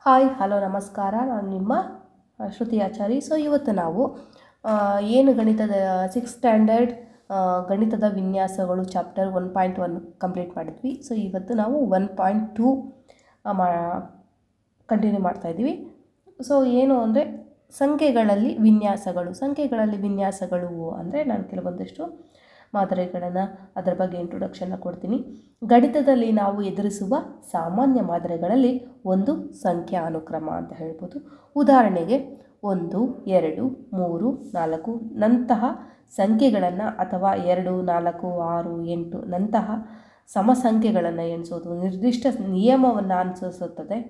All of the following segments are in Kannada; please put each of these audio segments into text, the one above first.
ಹಾಯ್ ಹಲೋ ನಮಸ್ಕಾರ. ನಾನು ನಿಮ್ಮ ಶ್ರುತಿ ಆಚಾರಿ. ಸೊ ಇವತ್ತು ನಾವು ಏನು ಗಣಿತದ 6th ಸ್ಟ್ಯಾಂಡರ್ಡ್ ಗಣಿತದ ವಿನ್ಯಾಸಗಳು ಚಾಪ್ಟರ್ 1.1 ಕಂಪ್ಲೀಟ್ ಮಾಡಿದ್ವಿ. ಸೊ ಇವತ್ತು ನಾವು 1.2 ಕಂಟಿನ್ಯೂ ಮಾಡ್ತಾಯಿದ್ವಿ. ಸೊ ಏನು ಅಂದರೆ ಸಂಖ್ಯೆಗಳಲ್ಲಿ ವಿನ್ಯಾಸಗಳು ಅಂದರೆ ನಾನು ಕೆಲವೊಂದಷ್ಟು ಮಾದರಿಗಳನ್ನು ಅದರ ಬಗ್ಗೆ ಇಂಟ್ರೊಡಕ್ಷನ್ನ ಕೊಡ್ತೀನಿ. ಗಣಿತದಲ್ಲಿ ನಾವು ಎದುರಿಸುವ ಸಾಮಾನ್ಯ ಮಾದರಿಗಳಲ್ಲಿ ಒಂದು ಸಂಖ್ಯಾ ಅನುಕ್ರಮ ಅಂತ ಹೇಳ್ಬೋದು. ಉದಾಹರಣೆಗೆ 1, 2, 3, 4 ನಂತಹ ಸಂಖ್ಯೆಗಳನ್ನು ಅಥವಾ 2, 4, 6, 8 ನಂತಹ ಸಮಸಂಖ್ಯೆಗಳನ್ನು ಎಣಿಸೋದು ನಿರ್ದಿಷ್ಟ ನಿಯಮವನ್ನು ಅನುಸರಿಸುತ್ತದೆ.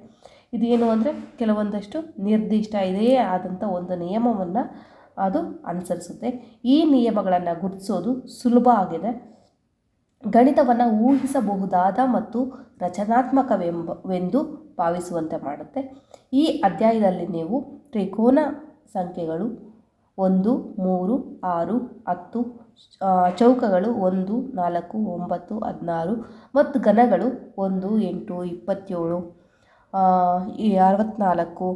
ಇದೇನು ಅಂದರೆ ಕೆಲವೊಂದಷ್ಟು ನಿರ್ದಿಷ್ಟ ಇದೆಯೇ ಆದಂಥ ಒಂದು ನಿಯಮವನ್ನು ಅದು ಅನುಸರಿಸುತ್ತೆ. ಈ ನಿಯಮಗಳನ್ನು ಗುರುತಿಸೋದು ಸುಲಭ ಆಗಿದೆ. ಗಣಿತವನ್ನು ಊಹಿಸಬಹುದಾದ ಮತ್ತು ರಚನಾತ್ಮಕವೆಂದು ಭಾವಿಸುವಂತೆ ಮಾಡುತ್ತೆ. ಈ ಅಧ್ಯಾಯದಲ್ಲಿ ನೀವು ತ್ರಿಕೋನ ಸಂಖ್ಯೆಗಳು 1, 3, 6, 10, ಚೌಕಗಳು 1, 4, 9, 16 ಮತ್ತು ಘನಗಳು 1, 8, 27, 64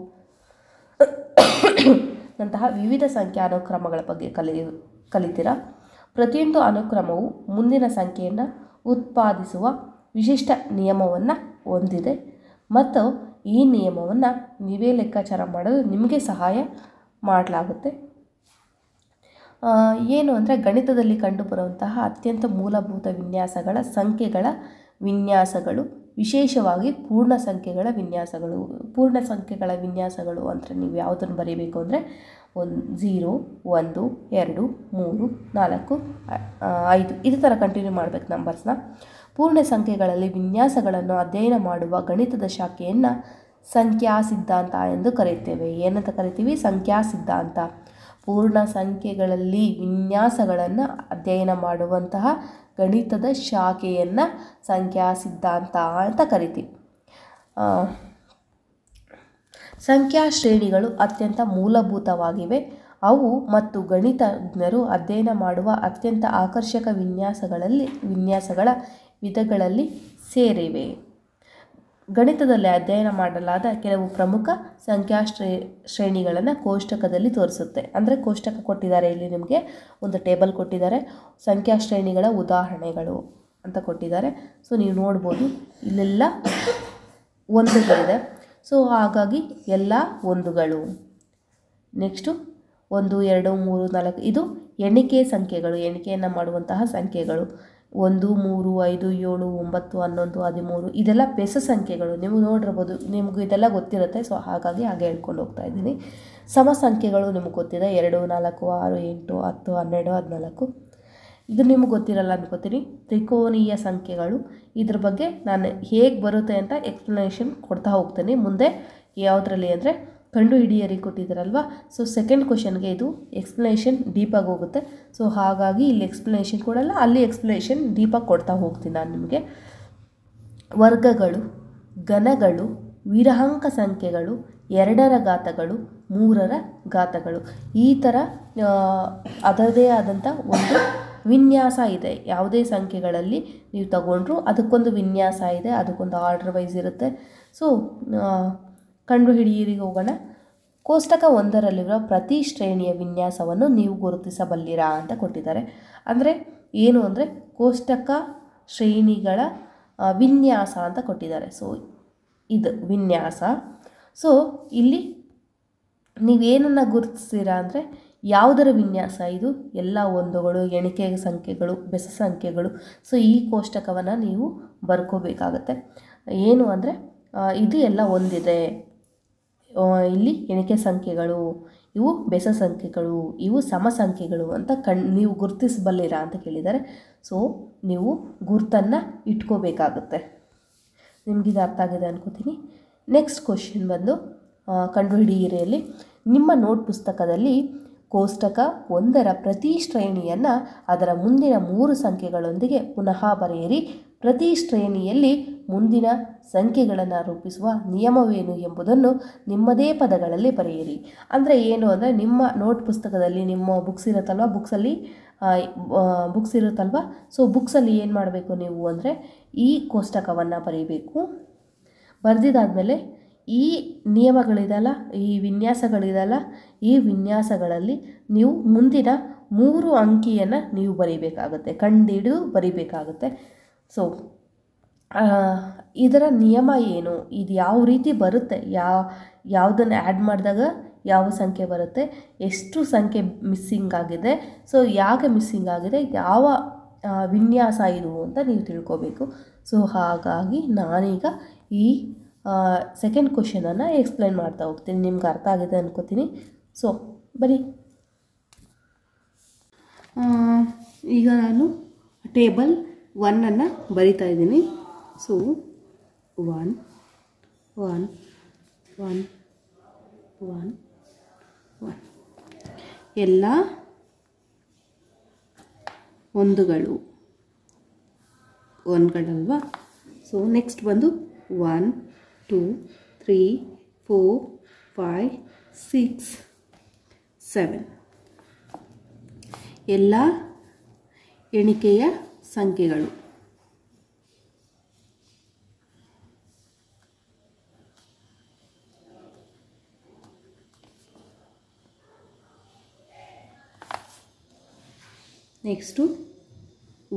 ನಂತಹ ವಿವಿಧ ಸಂಖ್ಯಾ ಅನುಕ್ರಮಗಳ ಬಗ್ಗೆ ಕಲಿತೀರಾ. ಪ್ರತಿಯೊಂದು ಅನುಕ್ರಮವು ಮುಂದಿನ ಸಂಖ್ಯೆಯನ್ನು ಉತ್ಪಾದಿಸುವ ವಿಶಿಷ್ಟ ನಿಯಮವನ್ನು ಹೊಂದಿದೆ ಮತ್ತು ಈ ನಿಯಮವನ್ನು ನೀವೇ ಲೆಕ್ಕಾಚಾರ ಮಾಡಲು ನಿಮಗೆ ಸಹಾಯ ಮಾಡಲಾಗುತ್ತೆ. ಏನು ಅಂದರೆ ಗಣಿತದಲ್ಲಿ ಕಂಡುಬರುವಂತಹ ಅತ್ಯಂತ ಮೂಲಭೂತ ವಿನ್ಯಾಸಗಳ ಸಂಖ್ಯೆಗಳ ವಿನ್ಯಾಸಗಳು, ವಿಶೇಷವಾಗಿ ಪೂರ್ಣ ಸಂಖ್ಯೆಗಳ ವಿನ್ಯಾಸಗಳು ಅಂದರೆ ನೀವು ಯಾವುದನ್ನು ಬರೀಬೇಕು ಅಂದರೆ 0, 1, 2, 3, 4, 5 ಇದೇ ಥರ ಕಂಟಿನ್ಯೂ ಮಾಡಬೇಕು ನಂಬರ್ಸ್ನ. ಪೂರ್ಣ ಸಂಖ್ಯೆಗಳಲ್ಲಿ ವಿನ್ಯಾಸಗಳನ್ನು ಅಧ್ಯಯನ ಮಾಡುವ ಗಣಿತದ ಶಾಖೆಯನ್ನು ಸಂಖ್ಯಾ ಸಿದ್ಧಾಂತ ಎಂದು ಕರೆಯುತ್ತೇವೆ. ಏನಂತ ಕರಿತೀವಿ? ಸಂಖ್ಯಾ ಸಿದ್ಧಾಂತ. ಪೂರ್ಣ ಸಂಖ್ಯೆಗಳಲ್ಲಿ ವಿನ್ಯಾಸಗಳನ್ನು ಅಧ್ಯಯನ ಮಾಡುವಂತಹ ಗಣಿತದ ಶಾಖೆಯನ್ನು ಸಂಖ್ಯಾ ಸಿದ್ಧಾಂತ ಅಂತ ಕರಿತೀವಿ. ಸಂಖ್ಯಾ ಶ್ರೇಣಿಗಳು ಅತ್ಯಂತ ಮೂಲಭೂತವಾಗಿವೆ. ಅವು ಮತ್ತು ಗಣಿತಜ್ಞರು ಅಧ್ಯಯನ ಮಾಡುವ ಅತ್ಯಂತ ಆಕರ್ಷಕ ವಿನ್ಯಾಸಗಳ ವಿಧಗಳಲ್ಲಿ ಸೇರಿವೆ. ಗಣಿತದಲ್ಲಿ ಅಧ್ಯಯನ ಮಾಡಲಾದ ಕೆಲವು ಪ್ರಮುಖ ಸಂಖ್ಯಾ ಶ್ರೇಣಿಗಳನ್ನು ಕೋಷ್ಟಕದಲ್ಲಿ ತೋರಿಸುತ್ತೆ. ಅಂದರೆ ಕೋಷ್ಟಕ ಕೊಟ್ಟಿದ್ದಾರೆ, ಇಲ್ಲಿ ನಿಮಗೆ ಒಂದು ಟೇಬಲ್ ಕೊಟ್ಟಿದ್ದಾರೆ, ಸಂಖ್ಯಾ ಶ್ರೇಣಿಗಳ ಉದಾಹರಣೆಗಳು ಅಂತ ಕೊಟ್ಟಿದ್ದಾರೆ. ಸೊ ನೀವು ನೋಡ್ಬೋದು ಇಲ್ಲೆಲ್ಲ ಒಂದುಗಳಿದೆ. ಸೊ ಹಾಗಾಗಿ ಎಲ್ಲ ಒಂದುಗಳು. ನೆಕ್ಸ್ಟು 1, 2, 3, 4 ಇದು ಎಣಿಕೆಯನ್ನು ಮಾಡುವಂತಹ ಸಂಖ್ಯೆಗಳು. 1, 3, 5, 7, 9, 11, 13 ಇದೆಲ್ಲ ಬೆಸ ಸಂಖ್ಯೆಗಳು. ನೀವು ನೋಡಿರ್ಬೋದು, ನಿಮಗೂ ಇದೆಲ್ಲ ಗೊತ್ತಿರುತ್ತೆ. ಸೊ ಹಾಗಾಗಿ ಹಾಗೆ ಹೇಳ್ಕೊಂಡು ಹೋಗ್ತಾ ಇದ್ದೀನಿ. ಸಮ ಸಂಖ್ಯೆಗಳು ನಿಮಗೆ ಗೊತ್ತಿದೆ, 2, 4, 6, 8, 10, 12, 14 ಇದು ನಿಮಗೆ ಗೊತ್ತಿರಲ್ಲ ಅನ್ಕೋತೀನಿ. ತ್ರಿಕೋನೀಯ ಸಂಖ್ಯೆಗಳು, ಇದ್ರ ಬಗ್ಗೆ ನಾನು ಹೇಗೆ ಬರುತ್ತೆ ಅಂತ ಎಕ್ಸ್ಪ್ಲನೇಷನ್ ಕೊಡ್ತಾ ಹೋಗ್ತೀನಿ ಮುಂದೆ. ಯಾವುದರಲ್ಲಿ ಅಂದರೆ ಕಂಡುಹಿಡಿಯರಿ ಕೊಟ್ಟಿದ್ದಾರಲ್ವ. ಸೊ ಸೆಕೆಂಡ್ ಕ್ವಶನ್ಗೆ ಇದು ಎಕ್ಸ್ಪ್ಲನೇಷನ್ ಡೀಪಾಗಿ ಹೋಗುತ್ತೆ. ಸೊ ಹಾಗಾಗಿ ಇಲ್ಲಿ ಎಕ್ಸ್ಪ್ಲನೇಷನ್ ಕೊಡಲ್ಲ, ಅಲ್ಲಿ ಎಕ್ಸ್ಪ್ಲನೇಷನ್ ಡೀಪಾಗಿ ಕೊಡ್ತಾ ಹೋಗ್ತೀನಿ ನಾನು ನಿಮಗೆ. ವರ್ಗಗಳು, ಘನಗಳು, ವಿರಹಾಂಕ ಸಂಖ್ಯೆಗಳು, 2ರ ಘಾತಗಳು, 3ರ ಘಾತಗಳು ಈ ಥರ ಅದರದೇ ಆದಂಥ ಒಂದು ವಿನ್ಯಾಸ ಇದೆ. ಯಾವುದೇ ಸಂಖ್ಯೆಗಳಲ್ಲಿ ನೀವು ತಗೊಂಡ್ರು ಅದಕ್ಕೊಂದು ವಿನ್ಯಾಸ ಇದೆ, ಅದಕ್ಕೊಂದು ಆರ್ಡರ್ ವೈಸ್ ಇರುತ್ತೆ. ಸೊ ಕಂಡುಹಿಡಿಯಿರಿಗೆ ಹೋಗೋಣ. ಕೋಷ್ಟಕ 1ರಲ್ಲಿರುವ ಪ್ರತಿ ಶ್ರೇಣಿಯ ವಿನ್ಯಾಸವನ್ನು ನೀವು ಗುರುತಿಸಬಲ್ಲಿರಾ ಅಂತ ಕೊಟ್ಟಿದ್ದಾರೆ. ಅಂದರೆ ಏನು ಅಂದರೆ ಕೋಷ್ಟಕ ಶ್ರೇಣಿಗಳ ವಿನ್ಯಾಸ ಅಂತ ಕೊಟ್ಟಿದ್ದಾರೆ. ಸೊ ಇದು ವಿನ್ಯಾಸ. ಸೊ ಇಲ್ಲಿ ನೀವೇನನ್ನು ಗುರುತಿಸ್ತೀರಾ ಅಂದರೆ ಯಾವುದರ ವಿನ್ಯಾಸ ಇದು? ಎಲ್ಲ ಒಂದುಗಳು, ಎಣಿಕೆ ಸಂಖ್ಯೆಗಳು, ಬೆಸ ಸಂಖ್ಯೆಗಳು. ಸೊ ಈ ಕೋಷ್ಟಕವನ್ನು ನೀವು ಬರ್ಕೋಬೇಕಾಗತ್ತೆ. ಏನು ಅಂದರೆ ಇದು ಎಲ್ಲ ಒಂದಿದೆ, ಇಲ್ಲಿ ಎಣಿಕೆ ಸಂಖ್ಯೆಗಳು, ಇವು ಬೆಸ ಸಂಖ್ಯೆಗಳು, ಇವು ಸಮ ಸಂಖ್ಯೆಗಳು ಅಂತ ನೀವು ಗುರುತಿಸಬಲ್ಲಿರಾ ಅಂತ ಕೇಳಿದ್ದಾರೆ. ಸೊ ನೀವು ಗುರ್ತನ್ನು ಇಟ್ಕೋಬೇಕಾಗುತ್ತೆ. ನಿಮಗಿದು ಅರ್ಥ ಆಗಿದೆ ಅನ್ಕೋತೀನಿ. ನೆಕ್ಸ್ಟ್ ಕ್ವಶನ್ ಬಂದು ಕಂಡುಹಿಡಿಯಿರಿಯಲ್ಲಿ ನಿಮ್ಮ ನೋಟ್ ಪುಸ್ತಕದಲ್ಲಿ ಕೋಷ್ಟಕ 1ರ ಪ್ರತಿ ಶ್ರೇಣಿಯನ್ನು ಅದರ ಮುಂದಿನ 3 ಸಂಖ್ಯೆಗಳೊಂದಿಗೆ ಪುನಃ ಬರೆಯಿರಿ. ಪ್ರತಿ ಶ್ರೇಣಿಯಲ್ಲಿ ಮುಂದಿನ ಸಂಖ್ಯೆಗಳನ್ನು ರೂಪಿಸುವ ನಿಯಮವೇನು ಎಂಬುದನ್ನು ನಿಮ್ಮದೇ ಪದಗಳಲ್ಲಿ ಬರೆಯಿರಿ. ಅಂದರೆ ಏನು ಅಂದರೆ ನಿಮ್ಮ ನೋಟ್ ಪುಸ್ತಕದಲ್ಲಿ ನಿಮ್ಮ ಬುಕ್ಸ್ ಇರುತ್ತಲ್ವ. ಸೊ ಬುಕ್ಸಲ್ಲಿ ಏನು ಮಾಡಬೇಕು ನೀವು ಅಂದರೆ ಈ ಕೋಷ್ಟಕವನ್ನು ಬರೀಬೇಕು. ಬರೆದಿದ್ದಾದಮೇಲೆ ಈ ನಿಯಮಗಳಿದಲ್ಲ, ಈ ವಿನ್ಯಾಸಗಳಿದಲ್ಲ, ಈ ವಿನ್ಯಾಸಗಳಲ್ಲಿ ನೀವು ಮುಂದಿನ 3 ಅಂಕಿಯನ್ನು ನೀವು ಬರೀಬೇಕಾಗುತ್ತೆ, ಕಂಡುಹಿಡಿದು ಬರೀಬೇಕಾಗುತ್ತೆ. ಸೊ ಇದರ ನಿಯಮ ಏನು, ಇದು ಯಾವ ರೀತಿ ಬರುತ್ತೆ, ಯಾವುದನ್ನು ಆ್ಯಡ್ ಮಾಡಿದಾಗ ಯಾವ ಸಂಖ್ಯೆ ಬರುತ್ತೆ, ಎಷ್ಟು ಸಂಖ್ಯೆ ಮಿಸ್ಸಿಂಗ್ ಆಗಿದೆ, ಸೊ ಯಾಕೆ ಮಿಸ್ಸಿಂಗ್ ಆಗಿದೆ, ಯಾವ ವಿನ್ಯಾಸ ಇದು ಅಂತ ನೀವು ತಿಳ್ಕೋಬೇಕು. ಸೊ ಹಾಗಾಗಿ ನಾನೀಗ ಈ ಸೆಕೆಂಡ್ ಕ್ವೆಶ್ಚನನ್ನು ಎಕ್ಸ್ಪ್ಲೈನ್ ಮಾಡ್ತಾ ಹೋಗ್ತೀನಿ. ನಿಮ್ಗೆ ಅರ್ಥ ಆಗಿದೆ ಅನ್ಕೋತೀನಿ. ಸೊ ಬನ್ನಿ, ಈಗ ನಾನು ಟೇಬಲ್ 1 ಬರಿತಾ ಇದ್ದೀನಿ. ಸೊ 1 1 1 1 1 ಎಲ್ಲ ಒಂದುಗಳಲ್ವಾ. ಸೊ ನೆಕ್ಸ್ಟ್ ಬಂದು 1 2 3 4 5 6 7 ಎಲ್ಲ ಎಣಿಕೆಯ ಸಂಖ್ಯೆಗಳು. ನೆಕ್ಸ್ಟು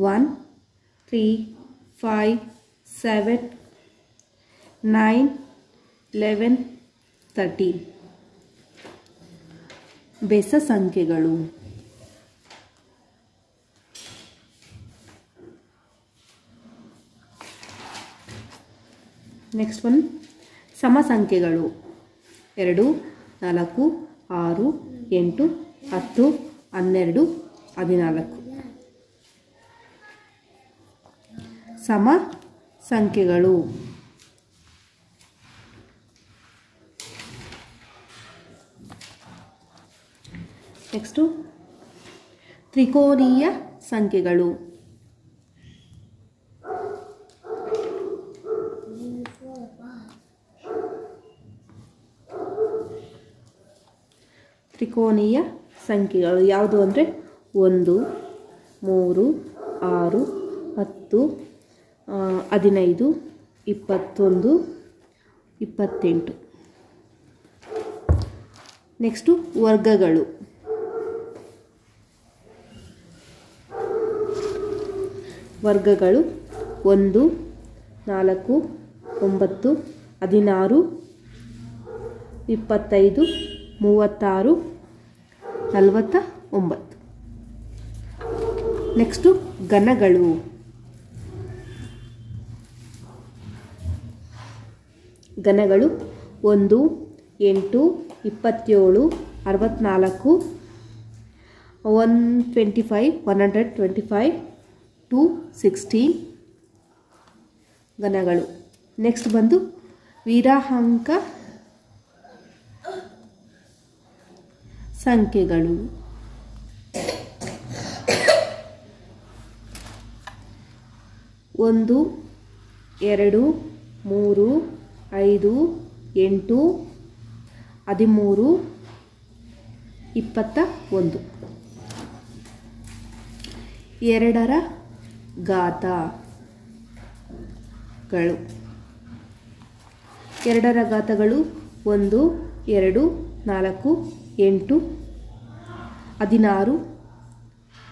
1 3 5 7 9 11 13 ಬೆಸ ಸಂಖ್ಯೆಗಳು. ನೆಕ್ಸ್ಟ್ ಒನ್ ಸಮ ಸಂಖ್ಯೆಗಳು. 2 4 6 8 10 12 14 ಸಮ ಸಂಖ್ಯೆಗಳು. ನೆಕ್ಸ್ಟು ತ್ರಿಕೋನೀಯ ಸಂಖ್ಯೆಗಳು. ತ್ರಿಕೋನೀಯ ಸಂಖ್ಯೆಗಳು ಯಾವುದು ಅಂದರೆ 1 3 6 10 15 21 28. ನೆಕ್ಸ್ಟು ವರ್ಗಗಳು. ವರ್ಗಗಳು 1 4 9 16 25 36 49. ನೆಕ್ಸ್ಟು ಘನಗಳು. ಘನಗಳು 1 8 27 64 125 125 216 ಘನಗಳು. ನೆಕ್ಸ್ಟ್ ಬಂದು ವೀರಾಂಕ ಸಂಖ್ಯೆಗಳು. 1 2 3 5 8 13 21. 2ರ ಘಾತಗಳು. 2ರ ಘಾತಗಳು 1 2 4 8 16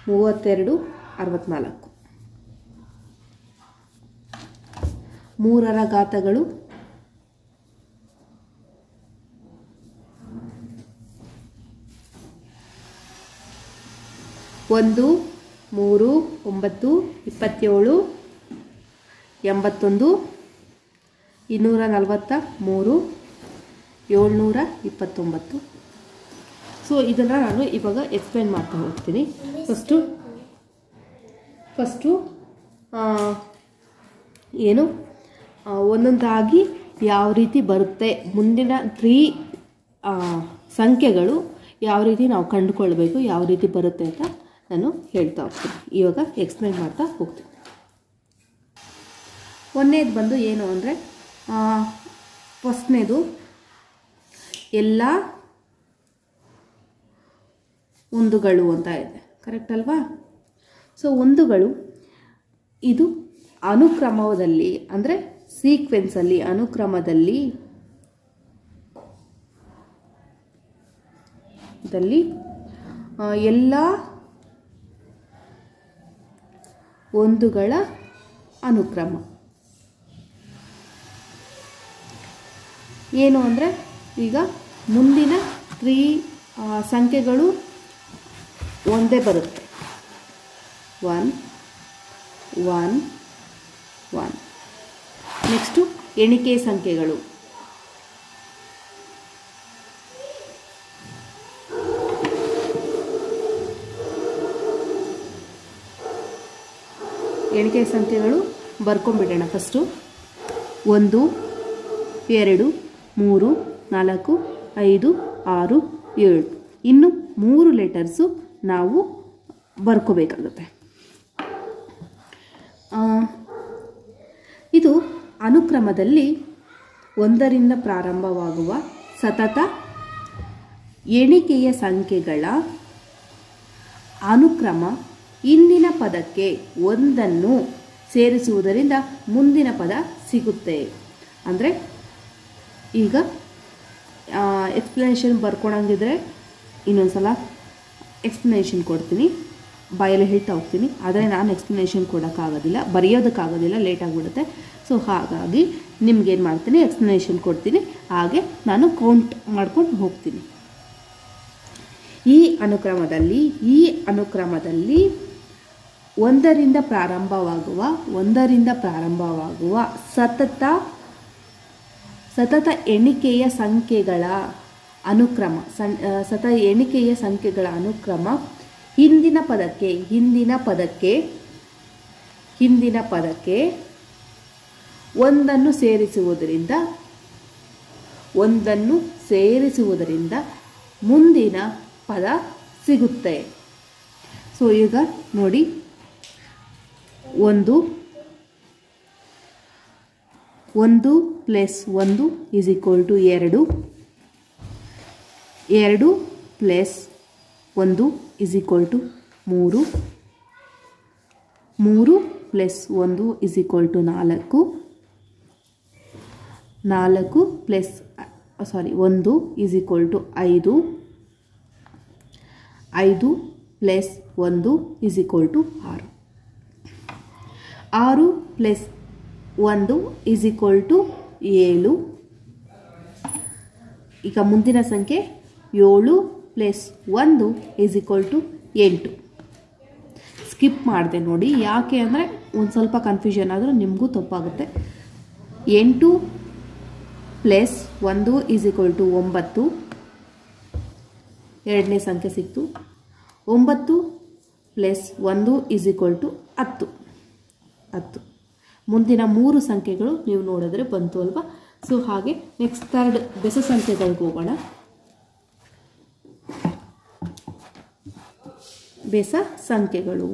32 64. 3ರ ಘಾತಗಳು 1 3 9 27 81 243 729. ಸೊ ಇದನ್ನು ನಾನು ಇವಾಗ ಎಕ್ಸ್ಪ್ಲೇನ್ ಮಾಡ್ತಾ ಹೋಗ್ತೀನಿ. ಫಸ್ಟು ಏನು ಒಂದೊಂದಾಗಿ ಯಾವ ರೀತಿ ಬರುತ್ತೆ, ಮುಂದಿನ 3 ಸಂಖ್ಯೆಗಳು ಯಾವ ರೀತಿ ನಾವು ಕಂಡುಕೊಳ್ಬೇಕು, ಯಾವ ರೀತಿ ಬರುತ್ತೆ ಅಂತ ನಾನು ಹೇಳ್ತಾ ಹೋಗ್ತೀನಿ. ಇವಾಗ ಎಕ್ಸ್ಪ್ಲೇನ್ ಮಾಡ್ತಾ ಹೋಗ್ತೀನಿ. ಒಂದನೇದು ಬಂದು ಏನು ಅಂದರೆ, ಫಸ್ಟ್ನೇದು ಎಲ್ಲ ಒಂದುಗಳು ಅಂತ ಇದೆ, ಕರೆಕ್ಟ್ ಅಲ್ವಾ? ಸೊ ಒಂದುಗಳು ಇದು ಅನುಕ್ರಮದಲ್ಲಿ ಅಂದರೆ ಸೀಕ್ವೆನ್ಸಲ್ಲಿ ಅನುಕ್ರಮದಲ್ಲಿ ಎಲ್ಲ ಒಂದುಗಳ ಅನುಕ್ರಮ ಏನು ಅಂದರೆ ಈಗ ಮುಂದಿನ 3 ಸಂಖ್ಯೆಗಳು ಒಂದೇ ಬರುತ್ತೆ. 1 1 1. ನೆಕ್ಸ್ಟು ಎಣಿಕೆ ಸಂಖ್ಯೆಗಳು. ಎಣಿಕೆ ಸಂಖ್ಯೆಗಳು ಬರ್ಕೊಂಡ್ಬಿಡೋಣ. ಫಸ್ಟು 1 2 3 4 5 6 7. ಇನ್ನು 3 ಲೆಟರ್ಸು ನಾವು ಬರ್ಕೋಬೇಕಾಗುತ್ತೆ. ಇದು ಅನುಕ್ರಮದಲ್ಲಿ 1ರಿಂದ ಪ್ರಾರಂಭವಾಗುವ ಸತತ ಎಣಿಕೆಯ ಸಂಖ್ಯೆಗಳ ಅನುಕ್ರಮ. ಇಂದಿನ ಪದಕ್ಕೆ ಒಂದನ್ನು ಸೇರಿಸುವುದರಿಂದ ಮುಂದಿನ ಪದ ಸಿಗುತ್ತೆ. ಅಂದರೆ ಈಗ ಎಕ್ಸ್ಪ್ಲನೇಷನ್ ಬರ್ಕೊಳಂಗಿದ್ರೆ ಇನ್ನೊಂದು ಸಲ ಎಕ್ಸ್ಪ್ಲನೇಷನ್ ಕೊಡ್ತೀನಿ, ಬಾಯಲ್ಲಿ ಹೇಳ್ತಾ ಹೋಗ್ತೀನಿ. ಆದರೆ ನಾನು ಎಕ್ಸ್ಪ್ಲನೇಷನ್ ಕೊಡೋಕ್ಕಾಗೋದಿಲ್ಲ, ಬರೆಯೋದಕ್ಕಾಗೋದಿಲ್ಲ, ಲೇಟಾಗಿಬಿಡುತ್ತೆ. ಸೊ ಹಾಗಾಗಿ ನಿಮ್ಗೇನು ಮಾಡ್ತೀನಿ, ಎಕ್ಸ್ಪ್ಲನೇಷನ್ ಕೊಡ್ತೀನಿ, ಹಾಗೆ ನಾನು ಕೌಂಟ್ ಮಾಡ್ಕೊಂಡು ಹೋಗ್ತೀನಿ. ಈ ಅನುಕ್ರಮದಲ್ಲಿ ಒಂದರಿಂದ ಪ್ರಾರಂಭವಾಗುವ ಸತತ ಎಣಿಕೆಯ ಸಂಖ್ಯೆಗಳ ಅನುಕ್ರಮ ಹಿಂದಿನ ಪದಕ್ಕೆ ಒಂದನ್ನು ಸೇರಿಸುವುದರಿಂದ ಮುಂದಿನ ಪದ ಸಿಗುತ್ತೆ. ಸೊ ಈಗ ನೋಡಿ, 1 1 + 1 = 2. 2 + 1 = 3. 3 + 1 = 4. 4 + 1 = 5. 5 + 1 = 6. 6 + 1 = 7. ಈಗ ಮುಂದಿನ ಸಂಖ್ಯೆ 7 + 1 = 8. ಸ್ಕಿಪ್ ಮಾಡಿದೆ ನೋಡಿ, ಯಾಕೆ ಅಂದರೆ ಒಂದು ಸ್ವಲ್ಪ ಕನ್ಫ್ಯೂಷನ್ ಆದರೂ ನಿಮಗೂ ತಪ್ಪಾಗುತ್ತೆ. 8 + 1 = 9. ಎರಡನೇ ಸಂಖ್ಯೆ ಸಿಕ್ತು. 9 + 1 = 10. 10. ಮುಂದಿನ 3 ಸಂಖ್ಯೆಗಳು ನೀವು ನೋಡಿದ್ರೆ ಬಂತು ಅಲ್ವಾ. ಸೊ ಹಾಗೆ ನೆಕ್ಸ್ಟ್ ಥರ್ಡ್ ಬೆಸ ಸಂಖ್ಯೆಗಳಿಗೆ ಹೋಗೋಣ. ಬೆಸ ಸಂಖ್ಯೆಗಳು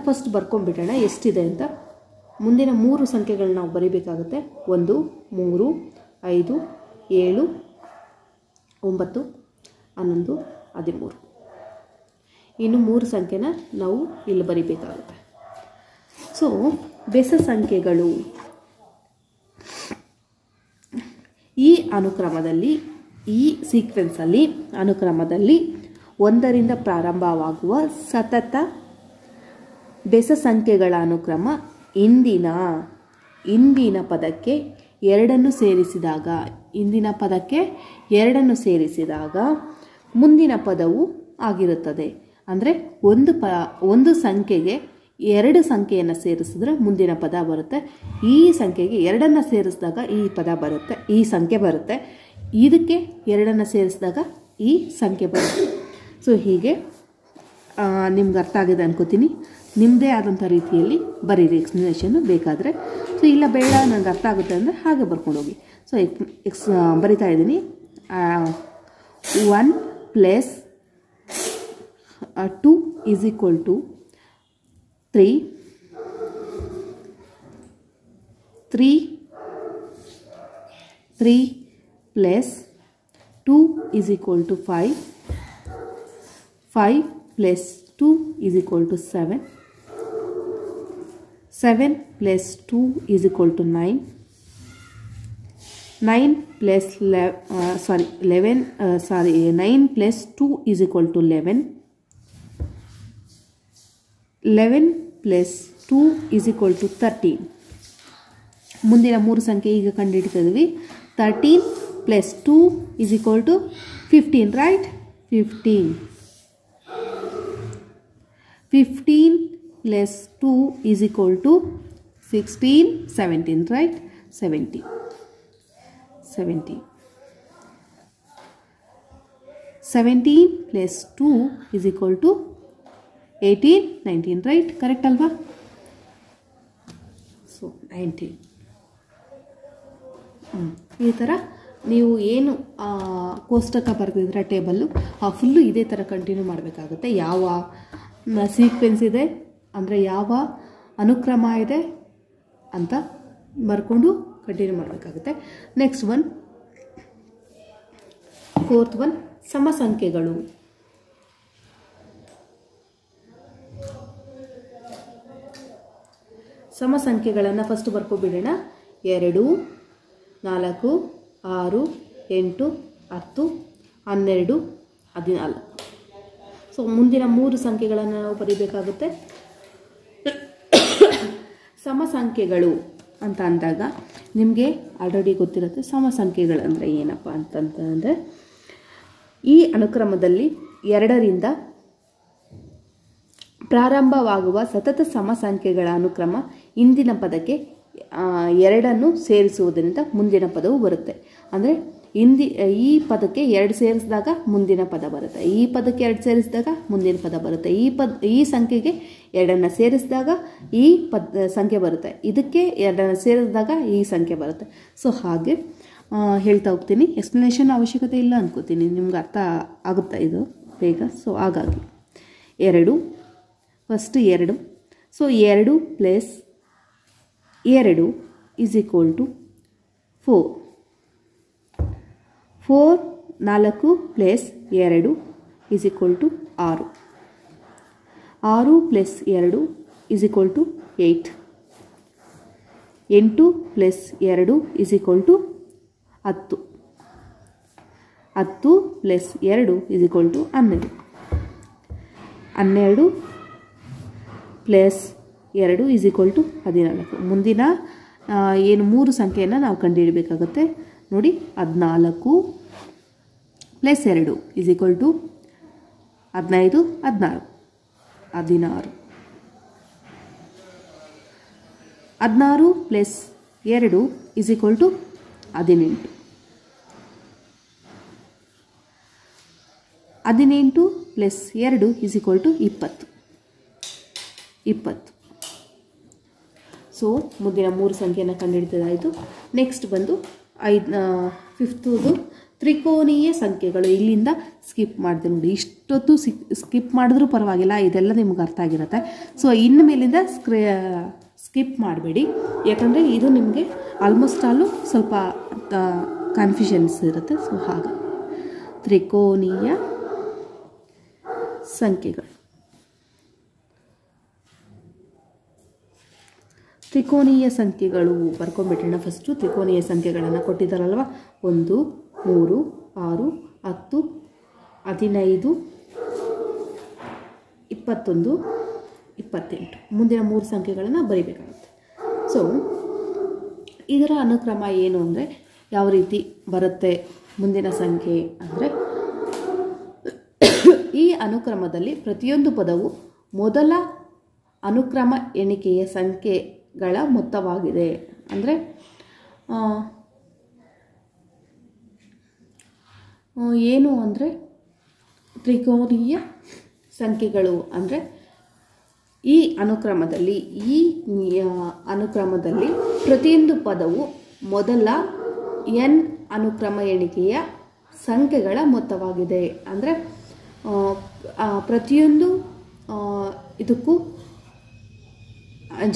ಫಸ್ಟ್ ಬರ್ಕೊಂಡ್ಬಿಡೋಣ ಎಷ್ಟಿದೆ ಅಂತ. ಮುಂದಿನ 3 ಸಂಖ್ಯೆಗಳನ್ನ ನಾವು ಬರೀಬೇಕಾಗುತ್ತೆ. 1 3 5 7 9 11 13. ಇನ್ನು 3 ಸಂಖ್ಯೆನ ನಾವು ಇಲ್ಲಿ ಬರೀಬೇಕಾಗುತ್ತೆ. ಸೊ ಬೆಸ ಸಂಖ್ಯೆಗಳು ಈ ಅನುಕ್ರಮದಲ್ಲಿ 1ರಿಂದ ಪ್ರಾರಂಭವಾಗುವ ಸತತ ಬೆಸ ಸಂಖ್ಯೆಗಳ ಅನುಕ್ರಮ ಇಂದಿನ ಪದಕ್ಕೆ 2 ಸೇರಿಸಿದಾಗ ಮುಂದಿನ ಪದವು ಆಗಿರುತ್ತದೆ. ಅಂದರೆ ಒಂದು ಸಂಖ್ಯೆಗೆ 2 ಸಂಖ್ಯೆಯನ್ನು ಸೇರಿಸಿದ್ರೆ ಮುಂದಿನ ಪದ ಬರುತ್ತೆ. ಈ ಸಂಖ್ಯೆಗೆ 2 ಸೇರಿಸಿದಾಗ ಈ ಪದ ಬರುತ್ತೆ, ಈ ಸಂಖ್ಯೆ ಬರುತ್ತೆ. ಇದಕ್ಕೆ 2 ಸೇರಿಸಿದಾಗ ಈ ಸಂಖ್ಯೆ ಬರುತ್ತೆ. ಸೊ ಹೀಗೆ ನಿಮ್ಗೆ ಅರ್ಥ ಆಗಿದೆ ಅನ್ಕೋತೀನಿ. ನಿಮ್ಮದೇ ಆದಂಥ ರೀತಿಯಲ್ಲಿ ಬರೀರಿ ಎಕ್ಸ್ಪ್ಲನೇಷನ್ನು ಬೇಕಾದರೆ. ಸೊ ಇಲ್ಲ ಬೇಡ ನನಗೆ ಅರ್ಥ ಆಗುತ್ತೆ ಅಂದರೆ ಹಾಗೆ ಬರ್ಕೊಂಡು ಹೋಗಿ. ಸೊ ಬರಿತಾ ಇದ್ದೀನಿ. 1 + 2 = 3. 3 + 2 = 5. 5 + 2 = 7. 7 plus 2 is equal to 9. 9 plus 9 plus 2 is equal to 11. 11 plus 2 is equal to 13. ಮುಂದಿನ ಮೂರು ಸಂಖ್ಯೆ ಈಗ ಕಂಡುಹಿಡಿತಿದ್ವಿ. 13 plus 2 is equal to 15, right? 15. 15 plus 2 is equal to 16, 17, right? 17. 17 plus 2 is equal to 18, 19, right? Correct alva? So 19. ಈ ಥರ ನೀವು ಏನು ಕೋಷ್ಟಕ ಬರೆದಿದ್ರೆ ಟೇಬಲ್ಲು ಫುಲ್ಲು ಇದೇ ಥರ ಕಂಟಿನ್ಯೂ ಮಾಡಬೇಕಾಗುತ್ತೆ. ಯಾವ ಸೀಕ್ವೆನ್ಸ್ ಇದೆ ಅಂದರೆ ಯಾವ ಅನುಕ್ರಮ ಇದೆ ಅಂತ ಬರ್ಕೊಂಡು ಕಂಟಿನ್ಯೂ ಮಾಡಬೇಕಾಗುತ್ತೆ. ನೆಕ್ಸ್ಟ್ ಒನ್, ಫೋರ್ತ್ ಒನ್, ಸಮ ಸಂಖ್ಯೆಗಳು. ಸಮ ಸಂಖ್ಯೆಗಳನ್ನು ಫಸ್ಟ್ ಬರ್ಕೊಬಿಡೋಣ. 2, 4, 6, 8, 10, 12, 14. ಸೊ ಮುಂದಿನ ಮೂರು ಸಂಖ್ಯೆಗಳನ್ನು ನಾವು ಬರೀಬೇಕಾಗುತ್ತೆ. ಸಮ ಸಂಖ್ಯೆಗಳು ಅಂತ ಅಂದಾಗ ನಿಮಗೆ ಆಲ್ರೆಡಿ ಗೊತ್ತಿರುತ್ತೆ ಸಮ ಸಂಖ್ಯೆಗಳು ಅಂದರೆ ಏನಪ್ಪ ಅಂತಂತಂದರೆ, ಈ ಅನುಕ್ರಮದಲ್ಲಿ 2ರಿಂದ ಪ್ರಾರಂಭವಾಗುವ ಸತತ ಸಮ ಸಂಖ್ಯೆಗಳ ಅನುಕ್ರಮ ಇಂದಿನ ಪದಕ್ಕೆ 2 ಸೇರಿಸುವುದರಿಂದ ಮುಂದಿನ ಪದವು ಬರುತ್ತೆ. ಅಂದರೆ ಈ ಪದಕ್ಕೆ 2 ಸೇರಿಸಿದಾಗ ಮುಂದಿನ ಪದ ಬರುತ್ತೆ, ಈ ಪದಕ್ಕೆ 2 ಸೇರಿಸಿದಾಗ ಮುಂದಿನ ಪದ ಬರುತ್ತೆ, ಈ ಸಂಖ್ಯೆಗೆ 2 ಸೇರಿಸಿದಾಗ ಈ ಸಂಖ್ಯೆ ಬರುತ್ತೆ, ಇದಕ್ಕೆ 2 ಸೇರಿಸಿದಾಗ ಈ ಸಂಖ್ಯೆ ಬರುತ್ತೆ. ಸೊ ಹಾಗೆ ಹೇಳ್ತಾ ಹೋಗ್ತೀನಿ. ಎಕ್ಸ್ಪ್ಲನೇಷನ್ ಅವಶ್ಯಕತೆ ಇಲ್ಲ ಅಂದ್ಕೋತೀನಿ, ನಿಮ್ಗೆ ಅರ್ಥ ಆಗುತ್ತಾ ಇದು ಬೇಗ. ಸೊ ಹಾಗಾಗಿ 2 first 2. So 2 plus 2 is equal to 4. 4 4 plus 2 is equal to 6. 6 plus 2 is equal to 8. 8 plus 2 is equal to 10. 10 plus 2 is equal to 12. 12 plus 2 is equal to 14. ಮುಂದಿನ ಏನು ಮೂರು ಸಂಖ್ಯೆಯನ್ನು ನಾವು ಕಂಡುಹಿಡಬೇಕಾಗುತ್ತೆ ನೋಡಿ. 14 plus 2 is equal to 15, 16, 16. 16 plus 2 is equal to 18. 18 plus 2 is equal to 20. 20. So ಮುಂದಿನ ಮೂರು ಸಂಖ್ಯೆಯನ್ನು ಕಂಡುಹಿಡಿದಾಯಿತು. ನೆಕ್ಸ್ಟ್ ಬಂದು 5ನೇದು ತ್ರಿಕೋನೀಯ ಸಂಖ್ಯೆಗಳು. ಇಲ್ಲಿಂದ ಸ್ಕಿಪ್ ಮಾಡಿದೆ ನೋಡಿ, ಇಷ್ಟೊತ್ತು ಸ್ಕಿಪ್ ಮಾಡಿದ್ರೂ ಪರವಾಗಿಲ್ಲ, ಇದೆಲ್ಲ ನಿಮ್ಗೆ ಅರ್ಥ ಆಗಿರುತ್ತೆ. ಸೊ ಇನ್ನು ಮೇಲಿಂದ ಸ್ಕಿಪ್ ಮಾಡಬೇಡಿ, ಯಾಕಂದರೆ ಇದು ನಿಮಗೆ ಆಲ್ಮೋಸ್ಟ್ ಆಲು ಸ್ವಲ್ಪ ಕನ್ಫ್ಯೂಷನ್ಸ್ ಇರುತ್ತೆ. ಸೊ ಹಾಗೆ ತ್ರಿಕೋನೀಯ ಸಂಖ್ಯೆಗಳು. ತ್ರಿಕೋನೀಯ ಸಂಖ್ಯೆಗಳು ಬರ್ಕೊಂಡ್ಬಿಟ್ಟೋಣ. ಫಸ್ಟು ತ್ರಿಕೋನೀಯ ಸಂಖ್ಯೆಗಳನ್ನು ಕೊಟ್ಟಿದ್ದಾರಲ್ವ, 1, 3, 6, 10, 15, 21, 28. ಮುಂದಿನ ಮೂರು ಸಂಖ್ಯೆಗಳನ್ನು ಬರೀಬೇಕಾಗುತ್ತೆ. ಸೊ ಇದರ ಅನುಕ್ರಮ ಏನು ಅಂದರೆ ಯಾವ ರೀತಿ ಬರುತ್ತೆ ಮುಂದಿನ ಸಂಖ್ಯೆ ಅಂದರೆ, ಈ ಅನುಕ್ರಮದಲ್ಲಿ ಪ್ರತಿಯೊಂದು ಪದವು ಮೊದಲ ಅನುಕ್ರಮ ಎಣಿಕೆಯ ಸಂಖ್ಯೆಗಳ ಮೊತ್ತವಾಗಿದೆ. ಅಂದರೆ ಏನು ಅಂದರೆ ತ್ರಿಕೋನೀಯ ಸಂಖ್ಯೆಗಳು ಅಂದರೆ ಈ ಅನುಕ್ರಮದಲ್ಲಿ ಪ್ರತಿಯೊಂದು ಪದವು ಮೊದಲ n ಅನುಕ್ರಮ ಎಣಿಕೆಯ ಸಂಖ್ಯೆಗಳ ಮೊತ್ತವಾಗಿದೆ. ಅಂದರೆ ಪ್ರತಿಯೊಂದು ಇದಕ್ಕೂ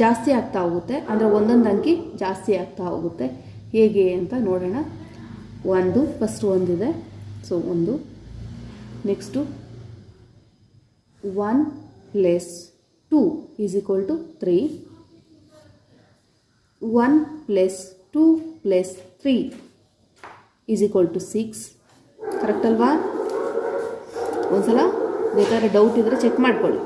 ಜಾಸ್ತಿ ಆಗ್ತಾ ಹೋಗುತ್ತೆ, ಅಂದರೆ ಒಂದೊಂದು ಅಂಕಿ ಜಾಸ್ತಿ ಆಗ್ತಾ ಹೋಗುತ್ತೆ. ಹೇಗೆ ಅಂತ ನೋಡೋಣ. 1 ಫಸ್ಟ್ ಒಂದಿದೆ, so 1. Next 1 + 2 = 3. 1 plus 2 plus 3 is equal to 6. Correct ಅಲ್ವಾ? ಒಂದ್ಸಲ ಬೇಕಾದ್ರೆ ಡೌಟ್ ಇದ್ದರೆ ಚೆಕ್ ಮಾಡ್ಕೊಳ್ಳಿ.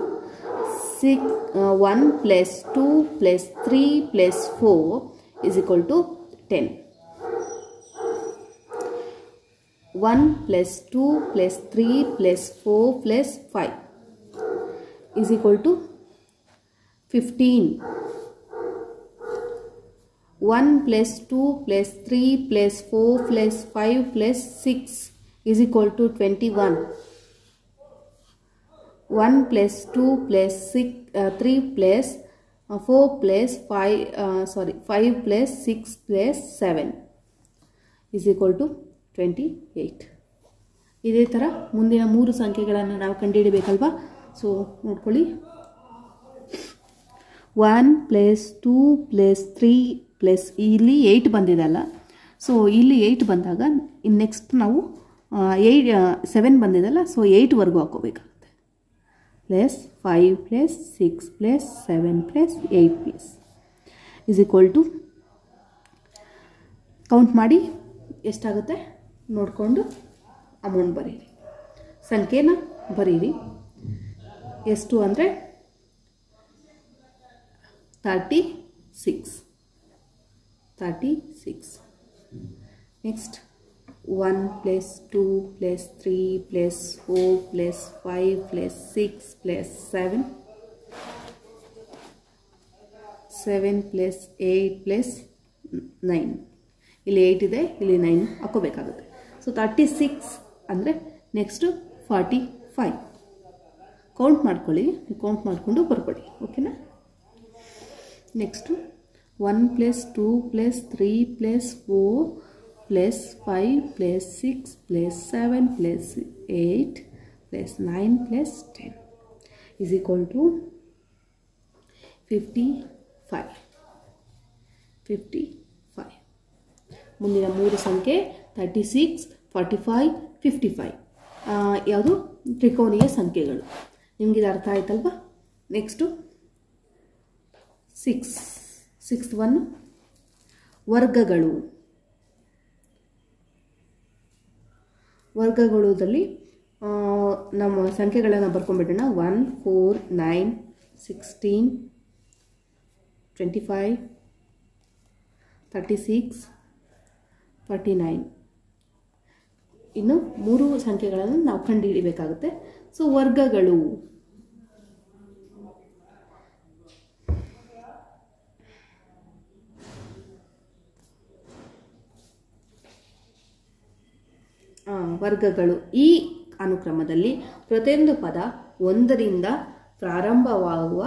1 plus 2 plus 3 plus 4 is equal to 10. 1 plus 2 plus 3 plus 4 plus 5 is equal to 15. 1 plus 2 plus 3 plus 4 plus 5 plus 6 is equal to 21. 1 plus 2 plus 3 plus 4 plus 5 plus 6 plus 7 is equal to 28. ಇದೇ ಥರ ಮುಂದಿನ 3 ಸಂಖ್ಯೆಗಳನ್ನು ನಾವು ಕಂಡುಹಿಡಬೇಕಲ್ವಾ? ಸೊ ನೋಡ್ಕೊಳ್ಳಿ. 1 plus 2 plus 3 ಪ್ಲಸ್ ಇಲ್ಲಿ 8 ಬಂದಿದೆಲ್ಲ. ಸೊ ಇಲ್ಲಿ 8 ಬಂದಾಗ ಇನ್ನು ನೆಕ್ಸ್ಟ್ ನಾವು 7 ಬಂದಿದೆಲ್ಲ. ಸೊ 8ವರೆಗೂ ಹಾಕೋಬೇಕಾಗುತ್ತೆ. Plus 5 plus 6 plus 7 plus 8 plus is equal to count ಮಾಡಿ ಎಷ್ಟಾಗುತ್ತೆ ನೋಡಿಕೊಂಡು ಅಮೌಂಟ್ ಬರೀರಿ, ಸಂಖ್ಯೆನ ಬರೀರಿ. ಎಷ್ಟು ಅಂದರೆ 36. Next 1 plus 2 plus 3 plus 4 plus 5 plus 6 plus 7 plus 8 plus 9. ಇಲ್ಲಿ 8 ಇದೆ, ಇಲ್ಲಿ 9 ಹಾಕೋಬೇಕಾಗುತ್ತೆ. ಸೊ 36 ಅಂದರೆ ನೆಕ್ಸ್ಟು 45. ಕೌಂಟ್ ಮಾಡ್ಕೊಳ್ಳಿ, ಕೌಂಟ್ ಮಾಡಿಕೊಂಡು ಬರ್ಕೊಳ್ಳಿ. ಓಕೆನಾ? Next 1 plus 2 plus 3 plus 4 plus 5 plus 6 plus 7 plus 8 plus 9 plus 10 is equal to 55. ಮುಂದಿನ 3 ಸಂಖ್ಯೆ 36, 45, 55 ಯಾವುದು ತ್ರಿಕೋನೀಯ ಸಂಖ್ಯೆಗಳು. ನಿಮಗಿದು ಅರ್ಥ ಆಯ್ತಲ್ವಾ? ನೆಕ್ಸ್ಟು 6th ಒನ್ ವರ್ಗಗಳಲ್ಲಿ ನಮ್ಮ ಸಂಖ್ಯೆಗಳನ್ನು ಬರ್ಕೊಂಡ್ಬಿಡೋಣ. 1, 4, 9, 16, 25, 36, 49. ಇನ್ನು 3 ಸಂಖ್ಯೆಗಳನ್ನು ನಾವು ಕಂಡುಹಿಡಿಯಬೇಕಾಗುತ್ತೆ. ಸೊ ವರ್ಗಗಳು ಈ ಅನುಕ್ರಮದಲ್ಲಿ ಪ್ರತಿಯೊಂದು ಪದ 1ರಿಂದ ಪ್ರಾರಂಭವಾಗುವ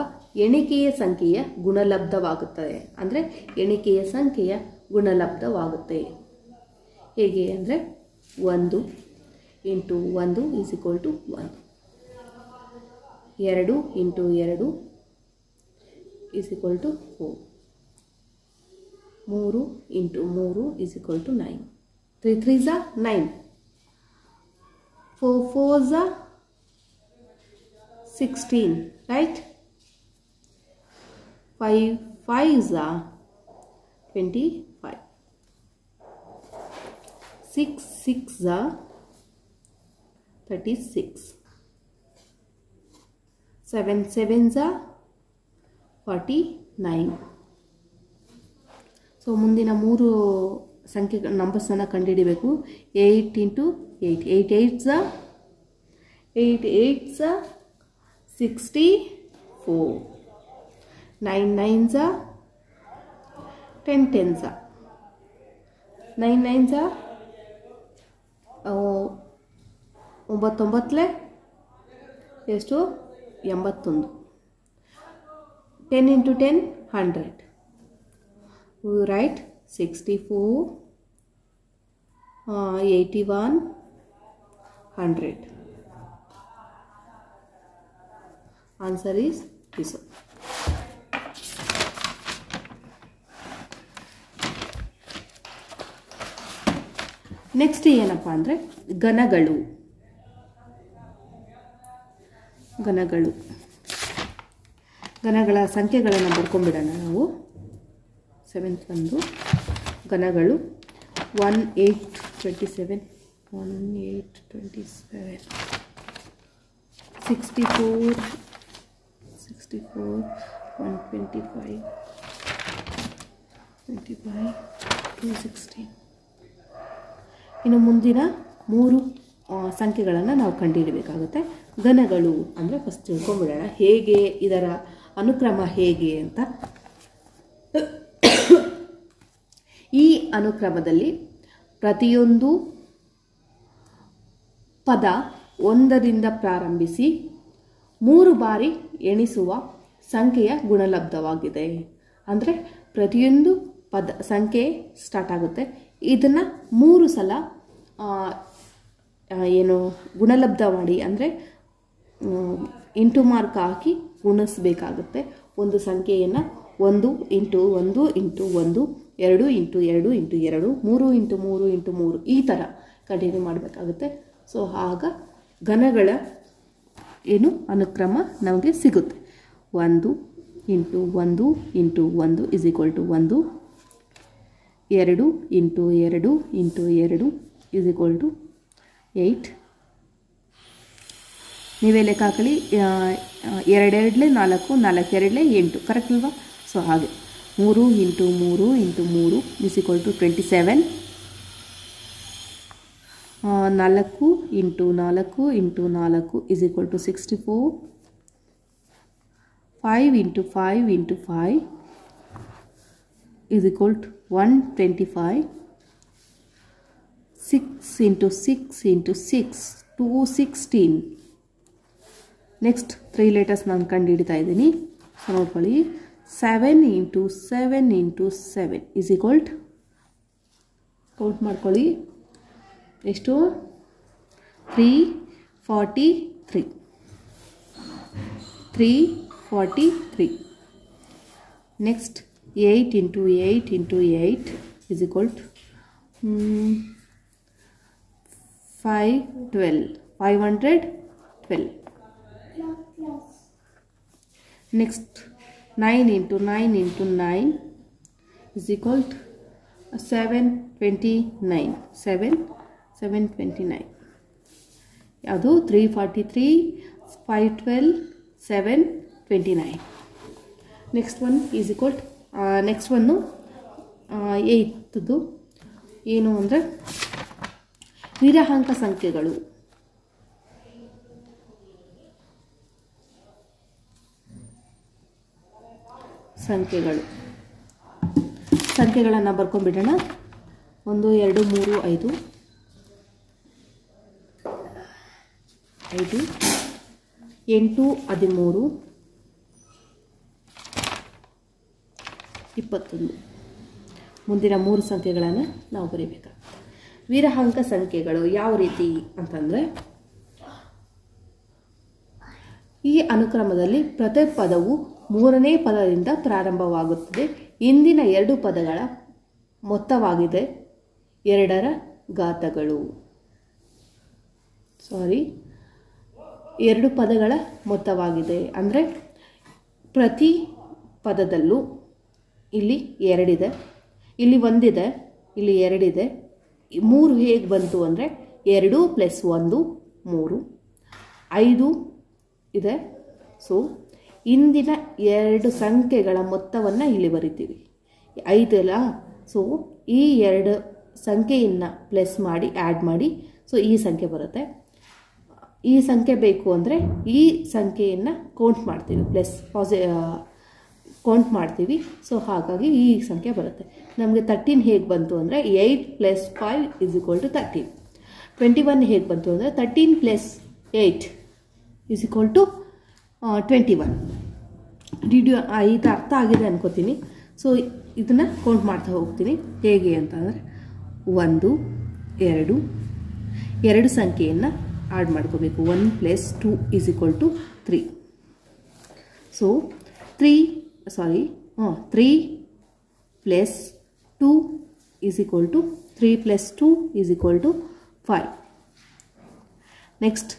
ಎಣಿಕೆಯ ಸಂಖ್ಯೆಯ ಗುಣಲಬ್ಧವಾಗುತ್ತದೆ. ಅಂದರೆ ಎಣಿಕೆಯ ಸಂಖ್ಯೆಯ ಗುಣಲಬ್ಧವಾಗುತ್ತೆ. ಹೇಗೆ ಅಂದರೆ 1 into 1 is equal to 1, 2 into 2 is equal to 4, 3 into 3 is equal to 9, 3 3s are 9, 4 4s are 16, right? 5 5s are 25, 6 6s are 36, 7 7s are 49. So ಮುಂದಿನ 3 ಸಂಖ್ಯೆ ನಂಬರ್ಸನ್ನು ಕಂಡುಹಿಡಿಬೇಕು. 8 into 8, 8 8s are 64, 9 9s are 10 10s are 9 9s are 9 9 ಎಷ್ಟು 81. 10 into 10 100. We write 64, 81, 100. Answer is this one. Next ಏನಪ್ಪ ಅಂದರೆ ಘನಗಳು. ಘನಗಳ ಸಂಖ್ಯೆಗಳನ್ನು ಬರ್ಕೊಂಡ್ಬಿಡೋಣ ನಾವು. ಸೆವೆಂತ್ ಒಂದು ಘನಗಳು 1 8 27 1 8 27 64 125 25 216. ಇನ್ನು ಮುಂದಿನ 3 ಸಂಖ್ಯೆಗಳನ್ನು ನಾವು ಕಂಡುಹಿಡಬೇಕಾಗುತ್ತೆ. ಘನಗಳು ಅಂದರೆ ಫಸ್ಟ್ ತಿಳ್ಕೊಂಡ್ಬಿಡೋಣ ಹೇಗೆ ಇದರ ಅನುಕ್ರಮ ಹೇಗೆ ಅಂತ. ಈ ಅನುಕ್ರಮದಲ್ಲಿ ಪ್ರತಿಯೊಂದು ಪದ 1ರಿಂದ ಪ್ರಾರಂಭಿಸಿ 3 ಬಾರಿ ಎಣಿಸುವ ಸಂಖ್ಯೆಯ ಗುಣಲಬ್ಧವಾಗಿದೆ. ಅಂದರೆ ಪ್ರತಿಯೊಂದು ಸಂಖ್ಯೆ ಸ್ಟಾರ್ಟ್ ಆಗುತ್ತೆ, ಇದನ್ನು 3 ಸಲ ಗುಣಲಬ್ಧ ಮಾಡಿ ಅಂದರೆ ಇಂಟು ಮಾರ್ಕ್ ಹಾಕಿ ಗುಣಿಸಬೇಕಾಗುತ್ತೆ. ಒಂದು ಸಂಖ್ಯೆಯನ್ನು 1 into 1 into 1 2 into 2 into 2 3 into 3 into 3 ಈ ಥರ ಕಂಟಿನ್ಯೂ ಮಾಡಬೇಕಾಗುತ್ತೆ. ಸೊ ಆಗ ಘನಗಳ ಅನುಕ್ರಮ ನಮಗೆ ಸಿಗುತ್ತೆ. 1 into 1 into 1 is equal to 1, 2 into 2 into 2 is equal to 8. ನೀವೇ ಲೆಕ್ಕ ಹಾಕಲಿ, 2 2 4 4 2 8 ಕರೆಕ್ಟ್ ಅಲ್ವಾ? ಸೊ ಹಾಗೆ 3 into 3 into 3 is equal to 27, 4 into 4 into 4 is equal to 64, 5 into 5 into 5 is equal to 125, 6 into 6 into 6 216. Next 3 letters ನಾನು ಕಂಡುಹಿಡಿತಾ ಇದ್ದೀನಿ. ಸೊ ನೋಡ್ಕೊಳ್ಳಿ, 7 into 7 into 7 is equal to, count ಮಾಡ್ಕೊಳ್ಳಿ ಎಷ್ಟು, 343. 343. Next 8 into 8 into 8 is equal to 512. Next 9 into 9 into 9 is equal to 729. 729 ಯಾವುದು? 343, 512, 729. Next one is equal to, next one 8ದು ಏನು ಅಂದರೆ ನಿರಹಾಂಕ ಸಂಖ್ಯೆಗಳು. ಸಂಖ್ಯೆಗಳನ್ನು ಬರ್ಕೊಂಡ್ಬಿಡೋಣ. 1 2 3 5 8 13 21. ಮುಂದಿನ 3 ಸಂಖ್ಯೆಗಳನ್ನು ನಾವು ಬರೀಬೇಕಾಗ್ತದೆ. ವೀರಹಾಂಕ ಸಂಖ್ಯೆಗಳು ಯಾವ ರೀತಿ ಅಂತಂದರೆ, ಈ ಅನುಕ್ರಮದಲ್ಲಿ ಪ್ರತಿ ಪದವು 3ನೇ ಪದದಿಂದ ಪ್ರಾರಂಭವಾಗುತ್ತದೆ. ಇಂದಿನ 2 ಪದಗಳ ಮೊತ್ತವಾಗಿದೆ 2ರ ಘಾತಗಳು. 2 ಪದಗಳ ಮೊತ್ತವಾಗಿದೆ ಅಂದರೆ ಪ್ರತಿ ಪದದಲ್ಲೂ ಇಲ್ಲಿ 2 ಇದೆ, ಇಲ್ಲಿ 1 ಇದೆ, ಇಲ್ಲಿ 2 ಇದೆ. 3 ಹೇಗೆ ಬಂತು ಅಂದರೆ 2 + 1 3, 5 ಇದೆ. ಸೊ ಇಂದಿನ 2 ಸಂಖ್ಯೆಗಳ ಮೊತ್ತವನ್ನು ಇಲ್ಲಿ ಬರಿತೀವಿ. 5 ಅಲ್ಲ, ಸೊ ಈ 2 ಸಂಖ್ಯೆಯನ್ನು ಪ್ಲಸ್ ಮಾಡಿ ಆ್ಯಡ್ ಮಾಡಿ, ಸೊ ಈ ಸಂಖ್ಯೆ ಬರುತ್ತೆ. ಈ ಸಂಖ್ಯೆ ಬೇಕು ಅಂದರೆ ಈ ಸಂಖ್ಯೆಯನ್ನು ಕೌಂಟ್ ಮಾಡ್ತೀವಿ, ಕೌಂಟ್ ಮಾಡ್ತೀವಿ. ಸೊ ಹಾಗಾಗಿ ಈ ಸಂಖ್ಯೆ ಬರುತ್ತೆ. ನಮಗೆ 13 ಹೇಗೆ ಬಂತು ಅಂದರೆ 8 + 5 ಇಸ್ ಈಕ್ವಲ್ ಟು 13. 21 ಹೇಗೆ ಬಂತು ಅಂದರೆ 13 + 8 ಇಸ್ ಈಕ್ವಲ್ ಟು 21. ಇದು ಅರ್ಥ ಆಗಿದೆ ಅನ್ಕೋತೀನಿ. ಸೊ ಇದನ್ನು ಕೌಂಟ್ ಮಾಡ್ತಾ ಹೋಗ್ತೀನಿ ಹೇಗೆ ಅಂತಂದರೆ 1 2 ಸಂಖ್ಯೆಯನ್ನು ಆ್ಯಡ್ ಮಾಡ್ಕೋಬೇಕು. 1 + 2 is equal to 3. So 3 + 2 is equal to 3 + 2 is equal to 5. Next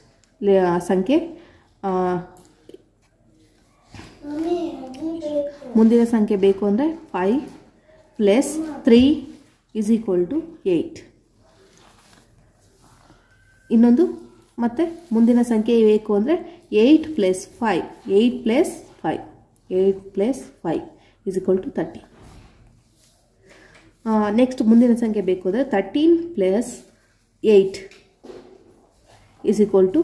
ಸಂಖ್ಯೆ, ಮುಂದಿನ ಸಂಖ್ಯೆ ಬೇಕು ಅಂದರೆ 5 ಪ್ಲಸ್ 3 ಇಸ್ ಈಕ್ವಲ್ ಟು 8. ಇನ್ನೊಂದು ಮತ್ತೆ ಮುಂದಿನ ಸಂಖ್ಯೆ ಬೇಕು ಅಂದರೆ 8 plus 5 8 plus 5 8 plus 5 is equal to 30. Next ಮುಂದಿನ ಸಂಖ್ಯೆ ಬೇಕು ಅಂದರೆ 13 plus 8 is equal to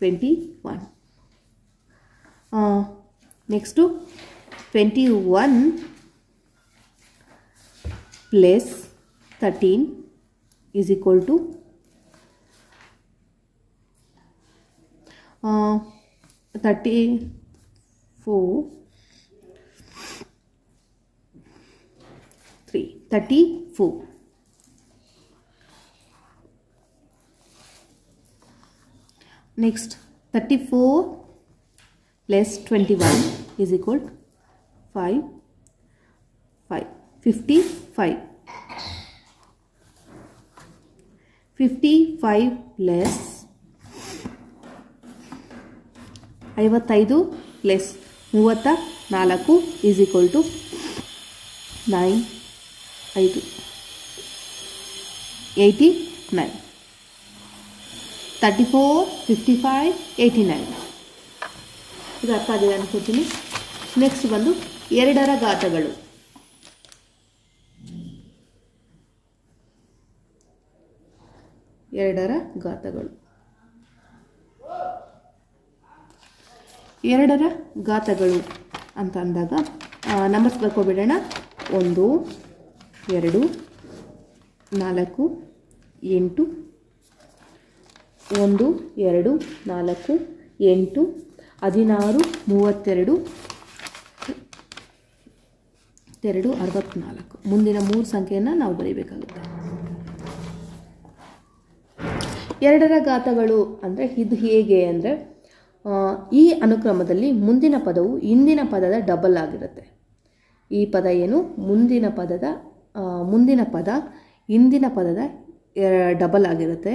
21. Next 21 plus 13 is equal to 34. Next 34 plus 21 is equal to 5. 55. 55 plus 55 plus 34 is equal to 9. 89. 34 55 89. ಇದು ಅರ್ಥ ಆಗಿದೆ ಅನ್ಕೋತೀನಿ. ನೆಕ್ಸ್ಟ್ ಬಂದು 2ರ ಘಾತಗಳು. 2ರ ಘಾತಗಳು 2ರ ಘಾತಗಳು ಅಂತ ಅಂದಾಗ ನಂಬರ್ಸ್ ಬರ್ಕೊಬಿಡೋಣ. 1 2 4 8 1 2 4 8 16 32 2 64. ಮುಂದಿನ 3 ಸಂಖ್ಯೆಯನ್ನು ನಾವು ಬರೀಬೇಕಾಗುತ್ತೆ. 2ರ ಘಾತಗಳು ಅಂದರೆ ಇದು ಹೇಗೆ ಅಂದರೆ ಈ ಅನುಕ್ರಮದಲ್ಲಿ ಮುಂದಿನ ಪದವು ಹಿಂದಿನ ಪದದ ಡಬಲ್ ಆಗಿರುತ್ತೆ. ಈ ಪದ ಏನು ಮುಂದಿನ ಪದ ಹಿಂದಿನ ಪದದ ಡಬಲ್ ಆಗಿರುತ್ತೆ.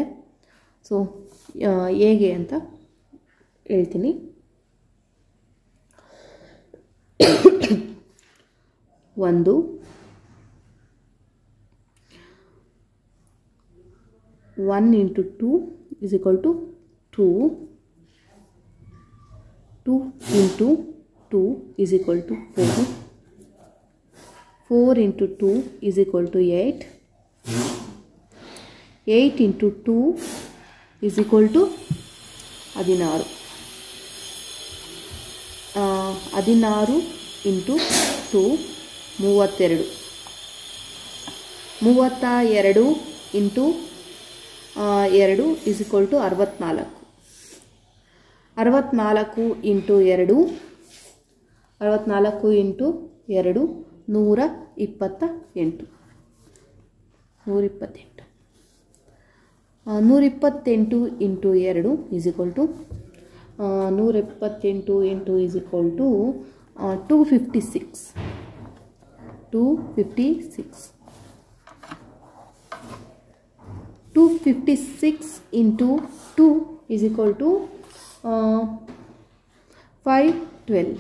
ಸೊ ಹೇಗೆ ಅಂತ ಹೇಳ್ತೀನಿ. 1 1 into 2 is equal to 2. 2 into 2 is equal to 4. 4 into 2 is equal to 8. 8 into 2 is equal to 16. 16 into 2 32. 32 into 2 is equal to 64. 64 into 2 64 into 2 128. 128 into 2 is equal to 128 into is equal to 256. 256 into 2 is equal to 512.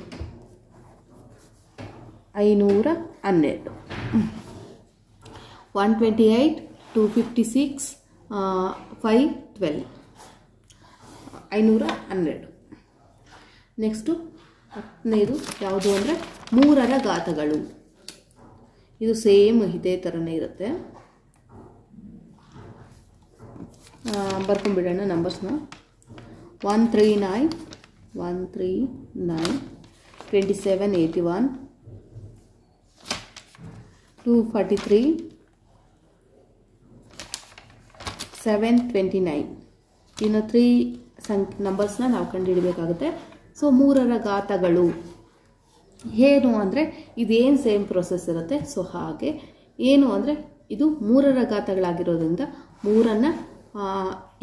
512. 128 256 512 512. Next 10ನೇದು ಯಾವುದು ಅಂದರೆ 3ರ ಘಾತಗಳು. ಇದು ಸೇಮ್ ಇದೇ ಥರನೇ ಇರುತ್ತೆ. ಬರ್ಕೊಂಡ್ಬಿಡೋಣ ನಂಬರ್ಸ್ನ. 139 27 81 243 729. ಇನ್ನು 3 ನಂಬರ್ಸ್ನ ನಾವು ಕಂಡುಹಿಡಬೇಕಾಗುತ್ತೆ. ಸೊ 3ರ ಘಾತಗಳು ಏನು ಅಂದರೆ ಇದೇನು ಸೇಮ್ ಪ್ರೊಸೆಸ್ ಇರುತ್ತೆ. ಸೊ ಹಾಗೆ ಏನು ಅಂದರೆ ಇದು 3ರ ಘಾತಗಳಾಗಿರೋದ್ರಿಂದ 3ಅನ್ನು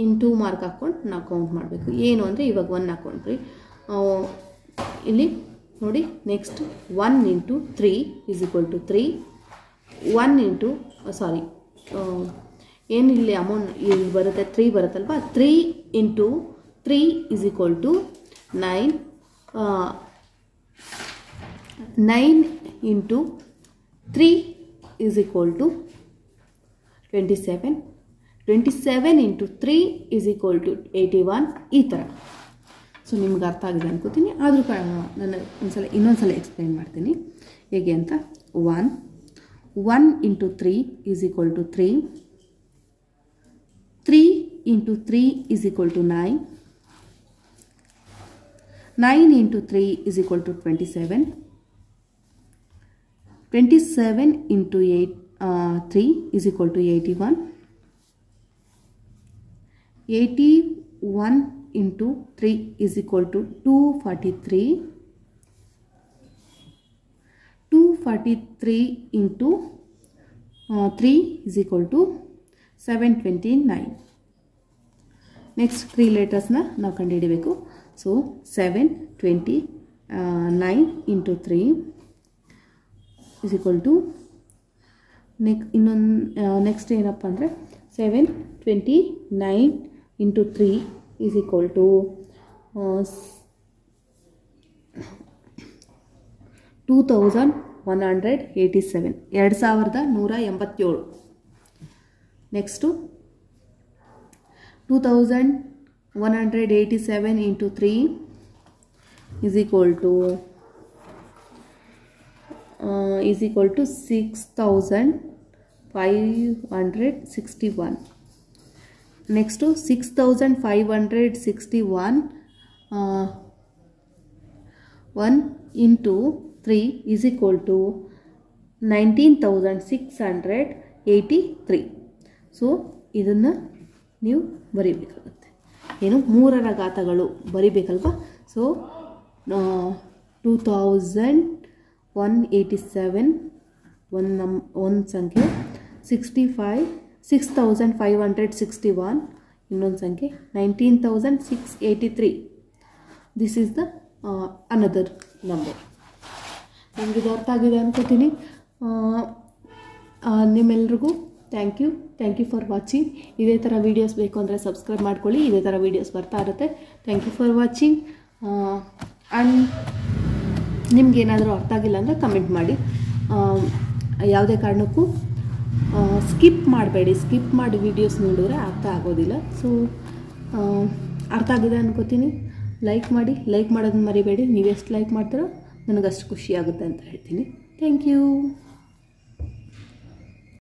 ಇಂಟು ಮಾರ್ಕ್ ಹಾಕ್ಕೊಂಡು ನಾವು ಕೌಂಟ್ ಮಾಡಬೇಕು. ಏನು ಅಂದರೆ ಇವಾಗ 1 ಹಾಕ್ಕೊಂಡ್ರಿ, ಇಲ್ಲಿ ನೋಡಿ. Next 1 into 3 is equal to 3. 1 into ಏನು ಇಲ್ಲಿ ಅಮೌಂಟ್ ಇಲ್ಲಿ ಬರುತ್ತೆ 3 ಬರುತ್ತಲ್ವ. 3 into 3 is equal to 9. 9 into 3 is equal to 27. 27 into 3 is equal to 81. ಈ ಥರ. ಸೊ ನಿಮ್ಗೆ ಅರ್ಥ ಆಗಿದೆ ಅನ್ಕೋತೀನಿ. ಆದರೂ ನಾನು ಇನ್ನೊಂದ್ಸಲ ಎಕ್ಸ್ಪ್ಲೈನ್ ಮಾಡ್ತೀನಿ ಹೇಗೆ ಅಂತ. 1 into 3 is equal to 3. 3 into 3 is equal to 9. 9 into 3 is equal to 27. 27 into 3 is equal to 81. 81 into 3 is equal to 243. 243 into 3 is equal to 729. Next 3 letters na ನಾವು ಕಂಡುಹಿಡಿಯಬೇಕು. So 729 into 3 is equal to next ಏನಪ್ಪ ಅಂದರೆ 729 into 3 is equal to 2187. 2187. Next 2187 into 3 is equal to 6561. Next to 6561 1 into 3 is equal to 19,683. So ಇದನ್ನು ನೀವು ಬರೀಬೇಕಾಗುತ್ತೆ. ಏನು 3ರ ಘಾತಗಳು ಬರೀಬೇಕಲ್ವ. ಸೊ 2187 ಒಂದು ಸಂಖ್ಯೆ, 6561 ಇನ್ನೊಂದು ಸಂಖ್ಯೆ, 19,683. This is the another number. ನಮಗೆ ಇದು ಅರ್ಥ ಆಗಿದೆ ಅನ್ಕೋತೀನಿ. ನಿಮ್ಮೆಲ್ರಿಗೂ ಥ್ಯಾಂಕ್ ಯು ಫಾರ್ ವಾಚಿಂಗ್. ಇದೇ ಥರ ವೀಡಿಯೋಸ್ ಬೇಕು ಅಂದರೆ ಸಬ್ಸ್ಕ್ರೈಬ್ ಮಾಡ್ಕೊಳ್ಳಿ. ಇದೇ ಥರ ವೀಡಿಯೋಸ್ ಬರ್ತಾ ಇರುತ್ತೆ. Thank you for watching. And ನಿಮ್ಗೇನಾದರೂ ಅರ್ಥ ಆಗಿಲ್ಲ ಅಂದರೆ ಕಮೆಂಟ್ ಮಾಡಿ. ಯಾವುದೇ ಕಾರಣಕ್ಕೂ ಸ್ಕಿಪ್ ಮಾಡಬೇಡಿ. ಸ್ಕಿಪ್ ಮಾಡಿ ವೀಡಿಯೋಸ್ ನೋಡಿದ್ರೆ ಅರ್ಥ ಆಗೋದಿಲ್ಲ. ಸೊ ಅರ್ಥ ಆಗಿದೆ ಅನ್ಕೋತೀನಿ. ಲೈಕ್ ಮಾಡಿ. ಲೈಕ್ ಮಾಡೋದನ್ನ ಮರಿಬೇಡಿ. ನೀವು ಎಷ್ಟು ಲೈಕ್ ಮಾಡ್ತೀರೋ ನನಗಷ್ಟು ಖುಷಿ ಆಗುತ್ತೆ ಅಂತ ಹೇಳ್ತೀನಿ. Thank you.